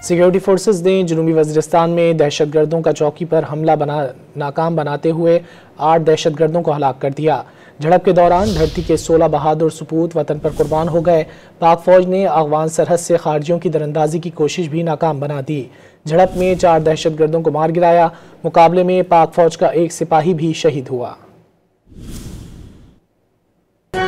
Security forces نے جنوبی وزیرستان میں دہشت گردوں کا چوکی پر حملہ ناکام بناتے ہوئے 8 دہشت گردوں کو ہلاک کر دیا۔ جھڑپ کے دوران دھرتی کے 16 بہادر سپوت وطن پر قربان ہو گئے۔ پاک فوج نے افغان سرحد سے خارجیوں کی دراندازی کی کوشش بھی ناکام بنا دی۔ جھڑپ میں 4 دہشت گردوں کو مار گرایا۔ مقابلے میں پاک فوج کا 1 سپاہی بھی شہید ہوا۔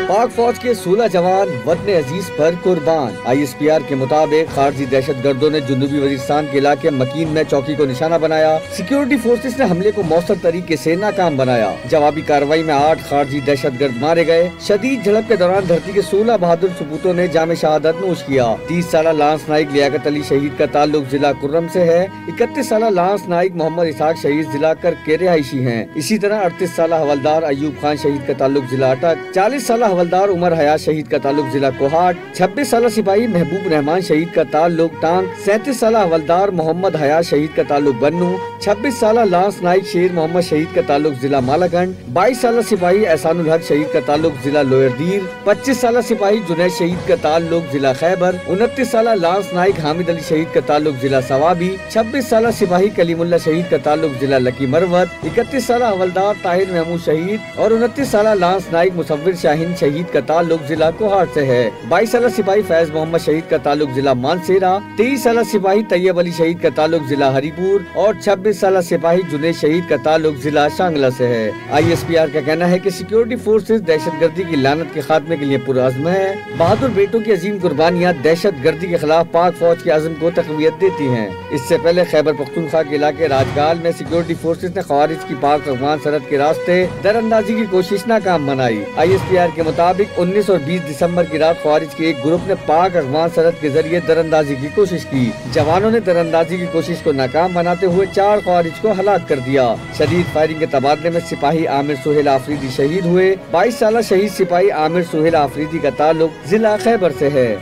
پاک فوج کے 16 جوان وطن عزیز پر قربان۔ ISPR کے مطابق خارجی دہشت گردوں نے جنوبی وزیرستان کے علاقے مکین میں چوکی کو نشانہ بنایا۔ سیکیورٹی فورسز نے حملے کو مؤثر طریقے سے ناکام بنایا۔ جوابی کارروائی میں 8 خارجی دہشت گرد مارے گئے۔ شدید جھڑپ کے دوران دھرتی کے 16 بہادر سپوتوں نے جام شہادت نوش کیا۔ 30 سالہ لانس نائک لیاقت علی شہید کا تعلق ضلع کرم سے ہے۔ 31 سالہ لانس نائک محمد اسحاق شہید ضلع کر کے رہائشی ہیں۔ اسی طرح 38 سالہ حوالدار ایوب خان شہید کا تعلق ضلع اٹک، 40 سالہ حوالدار عمر حیات شہید کا تعلق ضلع کوہاٹ، 26 سالہ سپاہی محبوب رحمان شہید کا تعلق ٹانگ، 37 سالہ حوالدار محمد حیات شہید کا تعلق بنو، 26 سالہ لانس نائک شیر محمد شہید کا تعلق ضلع مالاگنڈ، 22 سالہ سپاہی احسان الحق شہید کا تعلق ضلع لوئر دیر، 25 سالہ سپاہی جنید شہید کا تعلق ضلع خیبر، 29 سالہ لانس نائک حامد علی شہید کا تعلق ضلع سوابی، 26 سالہ سپاہی کلیم اللہ شہید کا تعلق ضلع لکی مروت، 31 سالہ حوالدار طاہر محمود شہید اور 29 سالہ لانس نائک مصور شاہین شہید کا تعلق ضلع کوہاٹ سے ہے۔ 22 سالہ سپاہی فیض محمد شہید کا تعلق ضلع مانسیرا، 23 سالہ سپاہی طیب علی شہید کا تعلق ضلع ہری پور اور 26 سالہ سپاہی جنید شہید کا تعلق ضلع شانگلہ سے ہے۔ ISPR کا کہنا ہے کہ سیکیورٹی فورسز دہشت گردی کی لعنت کے خاتمے کے لیے پرعزم ہے۔ بہادر بیٹوں کی عظیم قربانیاں دہشت گردی کے خلاف پاک فوج کے عزم کو تقویت دیتی ہیں۔ اس سے پہلے خیبر پختونخوا کے علاقے راجگال میں سیکیورٹی فورسز نے خوارج کی پاک افغان سرحد کے راستے دراندازی کی کوشش ناکام بنائی۔ ISPR کے مطابق 19 اور 20 دسمبر کی رات خوارج کے ایک گروپ نے پاک افغان سرحد کے ذریعے دراندازی کی کوشش کی۔ جوانوں نے دراندازی کی کوشش کو ناکام بناتے ہوئے 4 خوارج کو ہلاک کر دیا۔ شدید فائرنگ کے تبادلے میں سپاہی عامر سہیل آفریدی شہید ہوئے۔ 22 سالہ شہید سپاہی عامر سہیل آفریدی کا تعلق ضلع خیبر سے ہے۔